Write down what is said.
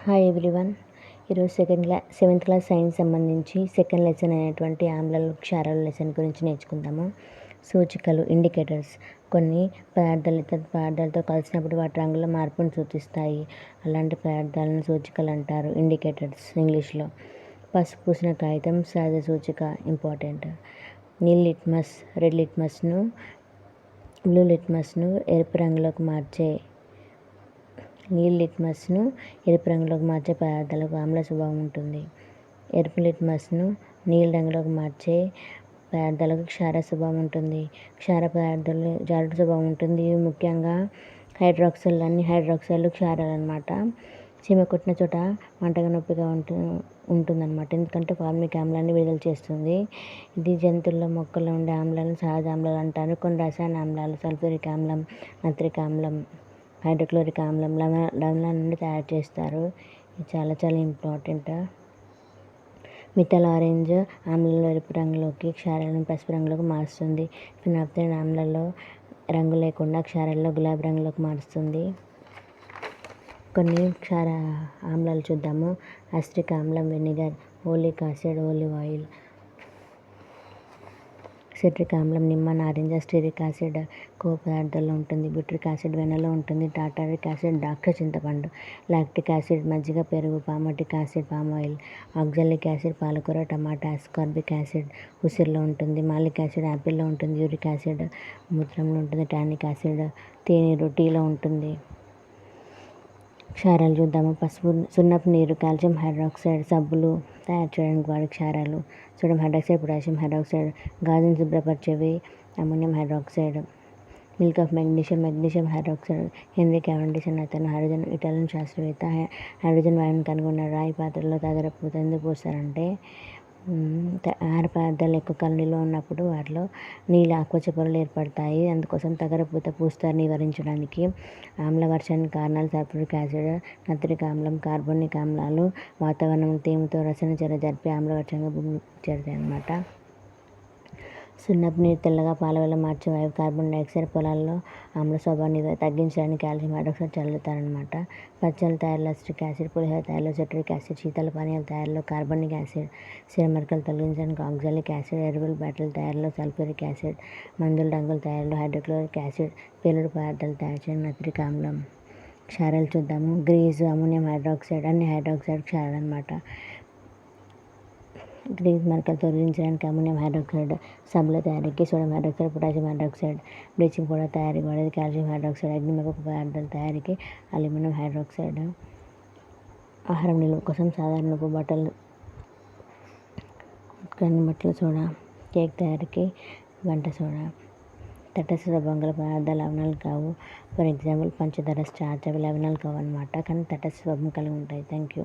Hi everyone. ఈరోజు seventh class science సంబంధించి second lesson అయినటువంటి ఆమ్లాలు క్షారాల లెసన్ గురించి నేర్చుకుందాము. సూచికలు ఇండికేటర్స్ కొన్ని పదార్థాలు ఇతర పదార్థాలతో కలిసినప్పుడు వాటి రంగుల మార్పును సూచిస్తాయి. అలాంటి పదార్థాలను సూచికలు అంటారు, ఇండికేటర్స్ ఇంగ్లీష్లో. పసుపు పూసిన కాగితం సహజ సూచిక ఇంపార్టెంట్. నీల్ లిట్మస్ రెడ్ లిట్మస్ను బ్లూ లిట్మస్ను ఎరుపు రంగులోకి మార్చే పదార్థాలకు ఆమ్ల స్వభావం ఉంటుంది. ఎరుపు లిట్మస్ను నీలి రంగులోకి మార్చే పదార్థాలకు క్షార స్వభావం ఉంటుంది. క్షార పదార్థాలు జారుడు స్వభావం ఉంటుంది. ఇవి ముఖ్యంగా అన్ని హైడ్రాక్సైడ్లు క్షారాలు అన్నమాట. చీమ కొట్టిన చోట మంటగా నొప్పిగా ఉంటుందన్నమాట, ఎందుకంటే ఫార్మిక్ ఆమ్లాన్ని విడుదల చేస్తుంది. ఇది జంతువుల్లో మొక్కల్లో ఉండే ఆమ్లాలను సహజ ఆమ్లాలు అంటారు. కొన్ని రసాయన ఆమ్లాలు సల్ఫ్యూరిక్ ఆమ్లం, నత్రిక్ ఆమ్లం, హైడ్రోక్లోరిక్ ఆమ్లం లవణాల నుండి తయారు చేస్తారు. ఇది చాలా చాలా ఇంపార్టెంట్. మిథైల్ ఆరెంజ్ ఆమ్లంలో ఎరుపు రంగులోకి, క్షారాలను పసుపు రంగులోకి మారుస్తుంది. ఫినాప్థలిన్ ఆమ్లంలో రంగు లేకుండా క్షారాల్లో గులాబీ రంగులోకి మారుస్తుంది. కొన్ని క్షార ఆమ్లాలు చూద్దాము. అసిటిక్ ఆమ్లం vinegar, oleic acid olive oil, citric ఆమ్లం నిమ్మ నారింజ, స్టీరిక్ యాసిడ్ కొవ్వు పదార్థాల్లో ఉంటుంది. బ్యూట్రిక్ యాసిడ్ వెన్నలో ఉంటుంది. టాటారిక్ యాసిడ్ ద్రాక్ష చింతపండు, లాక్టిక్ యాసిడ్ మజ్జిగ పెరుగు, palmitic acid palm oil, oxalic acid పాలకూర టమాటా, అస్కార్బిక్ యాసిడ్ ఉసిరిలో ఉంటుంది. మాలిక్ యాసిడ్ యాపిల్లో ఉంటుంది. యూరిక్ యాసిడ్ మూత్రంలో ఉంటుంది. టానిక్ యాసిడ్ తేనీరు టీలో ఉంటుంది. క్షారాలు చూద్దాము. సున్నపు నీరు, కాల్షియం హైడ్రాక్సైడ్, సబ్బులు తయారు చేయడానికి వాడే క్షారాలు, సోడియం హైడ్రాక్సైడ్, పొటాషియం హైడ్రాక్సైడ్, గాజును శుభ్రపరిచేవి ammonium hydroxide, milk of magnesium hydroxide. Henry Cavendish అనే అతను ఇటాలియన్ శాస్త్రవేత్త హైడ్రోజన్ వాయువును కనుగొన్నాడు. రాయి పాత్రలో తగరపూత ఎందుకు పోస్తారంటే ఆహార పదార్థాలు ఎక్కువ కాలం నిల్వ ఉన్నప్పుడు వాటిలో నీళ్ళ ఆకుపచ్చ పొరలు ఏర్పడతాయి. అందుకోసం తగరపూత పూస్తారు నివారించడానికి. ఆమ్ల వర్షానికి కారణాలు సల్ఫ్యూరిక్ యాసిడ్, నత్రిక్ ఆమ్లం, కార్బోనిక్ ఆమ్లాలు వాతావరణం తేమతో రసాయన చర్య జరిపి ఆమ్ల వర్షంగా భూమి చేరుతాయి అన్నమాట. సున్నపు నీరు తెల్లగా పాల వల్ల మార్చే వాయువు కార్బన్ డైఆక్సైడ్. పొలాల్లో ఆమ్ల స్వభావాన్ని తగ్గించడానికి కాల్షియం హైడ్రాక్సైడ్ చల్లుతారనమాట. పచ్చళ్ళ తయారీలో అసిటిక్ యాసిడ్, పులిహోర తయారీలో సిట్రిక్ యాసిడ్, శీతల పానీయాల తయారీలో కార్బనిక్ యాసిడ్, సిరమరకలు తొలగించడానికి ఆక్సాలిక్ యాసిడ్, ఎరువుల బ్యాటరీల తయారీలో సల్ఫ్యూరిక్ యాసిడ్, మందుల రంగుల తయారీలో హైడ్రోక్లోరిక్ యాసిడ్, పేలుడు పదార్థాలు తయారు చేయడానికి నత్రిక్ ఆమ్లం. క్షారాలు చూద్దాము. గ్రీజు అమ్మోనియం హైడ్రాక్సైడ్ అన్ని హైడ్రాక్సైడ్ క్షారాలు అన్నమాట. గ్రీజ్ మరకలు తొలగించడానికి అమ్మోనియం హైడ్రాక్సైడ్, సబ్బుల తయారీకి sodium hydroxide, potassium hydroxide, bleaching powder తయారీకి వాడేది కాల్షియం హైడ్రాక్సైడ్, అగ్నిమాపక పదార్థాల తయారీకి అల్యూమినియం హైడ్రాక్సైడ్, ఆహారం నిల్వ కోసం సాధారణ ఉప్పు బట్టల సోడా, కేక్ తయారీకి వంట సోడా. తటస్థ స్వభావం గల పదార్థాలు లవణాలు కావు. ఫర్ ఎగ్జాంపుల్ పంచదార, స్టార్చ్ అవి లవణాలు కావు అన్నమాట, కానీ తటస్థ స్వభావం కలిగి ఉంటాయి. Thank you.